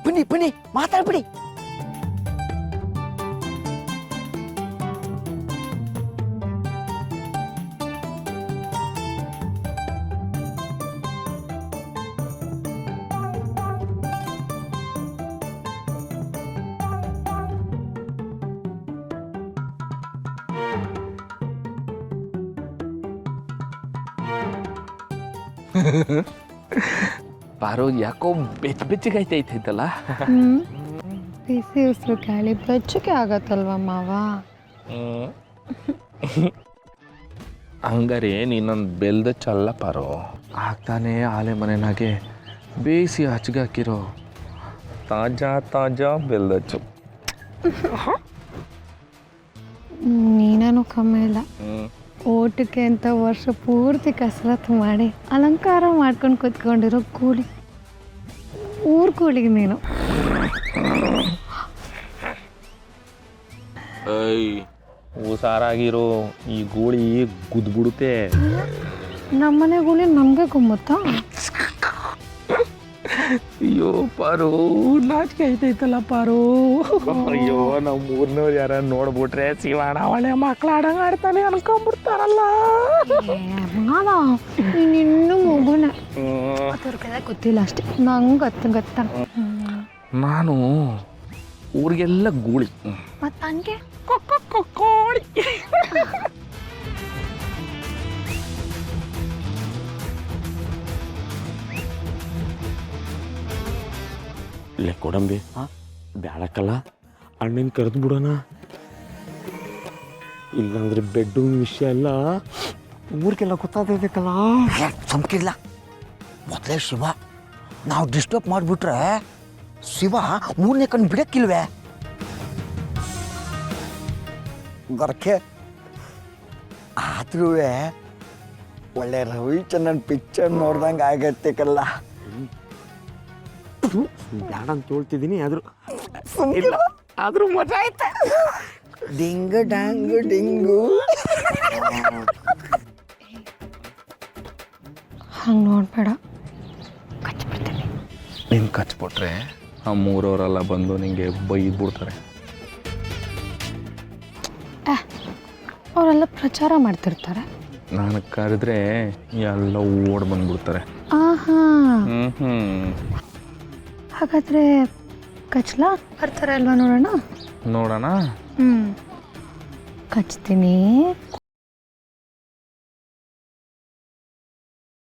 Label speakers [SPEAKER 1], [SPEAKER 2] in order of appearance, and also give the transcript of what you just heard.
[SPEAKER 1] ಬನ್ನಿ ಬನ್ನಿ ಮಾತಾಡ್ಬಿಡಿ.
[SPEAKER 2] ಪಾರು ಯಾಕೋ ಬೆಚ್ಚಗಾಯ್ತೈತೈತಲ್ಲ.
[SPEAKER 3] ಬಿಸಿ ಉಸಿರು ಗಾಳಿ ಬೆಚ್ಚಗೆ ಆಗತ್ತಲ್ವ ಮಾವ.
[SPEAKER 2] ಹಂಗಾರೆ ನೀನೊಂದು ಬೆಲ್ದ ಚಲ್ಲ ಪಾರು. ಆಗ್ತಾನೆ ಆಲೆ ಮನೆನಾಗೆ ಬೇಯಿಸಿ ಹಚ್ಗಾಕಿರೋ ತಾಜಾ ತಾಜಾ ಬೆಲ್ದಚ್ಚು.
[SPEAKER 3] ನೀನೇನು ಕಮ್ಮಿ ಇಲ್ಲ. ಓಟಕ್ಕೆ ಅಂತ ವರ್ಷ ಪೂರ್ತಿ ಕಸರತ್ತು ಮಾಡಿ ಅಲಂಕಾರ ಮಾಡ್ಕೊಂಡು ಕೂತ್ಕೊಂಡಿರೋ ಕೂಲಿ ಊರ್ ಕೂಲಿಗೆ ನೀನು.
[SPEAKER 2] ಹುಷಾರಾಗಿರೋ, ಈ ಗೂಳಿ ಗುದ್ಬಿಡುತ್ತೆ.
[SPEAKER 3] ನಮ್ಮನೆ ಕೂಲಿ ನಮಗೆ ಗುಮ್ಮುತ್ತಾ?
[SPEAKER 2] ಅಯ್ಯೋ ಪಾರು, ನಾಚಿಕೆ ಐತೈತಲ್ಲ ಪಾರು. ಅಯ್ಯೋ ನಾವು ಮೂರ್ನವ್ರು ಯಾರ ನೋಡ್ಬಿಟ್ರೆ ಶಿವಣ್ಣ ಒಳ್ಳೆ ಮಕ್ಳು ಆಡಂಗ ಆಡ್ತಾನೆ ಅನ್ಕೊಂಡ್ಬಿಡ್ತಾರಲ್ಲ.
[SPEAKER 3] ನೀನಿನ್ನೂ ಮಗುನ ಗೊತ್ತಿಲ್ಲ ಅಷ್ಟೇ. ನಂಗೆ ಗೊತ್ತ.
[SPEAKER 2] ನಾನು ಊರಿಗೆಲ್ಲ ಗೂಳಿ
[SPEAKER 3] ಮತ್ತು ನನಗೆ
[SPEAKER 2] ಕೋಳಿ.
[SPEAKER 4] ಇಲ್ಲೇ ಕೊಡಂಬಿ ಬ್ಯಾಡಕ್ಕಲ್ಲ, ಅಣ್ಣನ ಕರೆದು ಬಿಡೋಣ. ಇಲ್ಲಾಂದ್ರೆ ಬೆಡ್ಡು ವಿಷಯ ಎಲ್ಲ ಊರಿಗೆಲ್ಲ ಗೊತ್ತಾಗಬೇಕಲ್ಲ.
[SPEAKER 1] ಸಂಕಿಲ್ಲ ಮೊದಲೇ ಶಿವ ನಾವು ಡಿಸ್ಟರ್ಬ್ ಮಾಡಿಬಿಟ್ರೆ ಶಿವ ಮೂರನೇ ಕಣ್ಣು ಬಿಡಕ್ಕಿಲ್ವೇ? ಗೊರಕೆ ಆದ್ರೂ ಒಳ್ಳೆ ರವಿಚಂದ್ರನ್ ಪಿಕ್ಚರ್ ನೋಡ್ದಂಗೆ ಆಗತ್ತೇಕಲ್ಲ.
[SPEAKER 4] ಬ್ಯಾಡ ಅಂತ ಹೇಳ್ತಿದ್ದೀನಿ,
[SPEAKER 1] ಆದ್ರೂ ಮಜಾ ಆಯ್ತ. ಡಿಂಗು ಡಾಂಗು ಡಿಂಗು.
[SPEAKER 3] ಹಂಗೆ ನೋಡ್ಬೇಡ, ಕಚ್ಬಿಡ್ತೀನಿ.
[SPEAKER 2] ನೀನು ಕಚ್ಬಿಟ್ರೆ ಆ ಮೂರವರೆಲ್ಲ ಬಂದು ನಿಂಗೆ ಬೈದ್ಬಿಡ್ತಾರೆ.
[SPEAKER 3] ಅವರೆಲ್ಲ ಪ್ರಚಾರ ಮಾಡ್ತಿರ್ತಾರೆ.
[SPEAKER 2] ನಾನು ಕರೆದ್ರೆ ಎಲ್ಲ ಓಡ್ ಬಂದ್ಬಿಡ್ತಾರೆ.
[SPEAKER 3] ಹಾಗಾದ್ರೆ ಕಚ್ಲಾ? ಬರ್ತಾರೆ ಅಲ್ವಾ? ನೋಡೋಣ.
[SPEAKER 2] ನೋಡೋಣ.
[SPEAKER 3] ಕಚ್ತೀನಿ,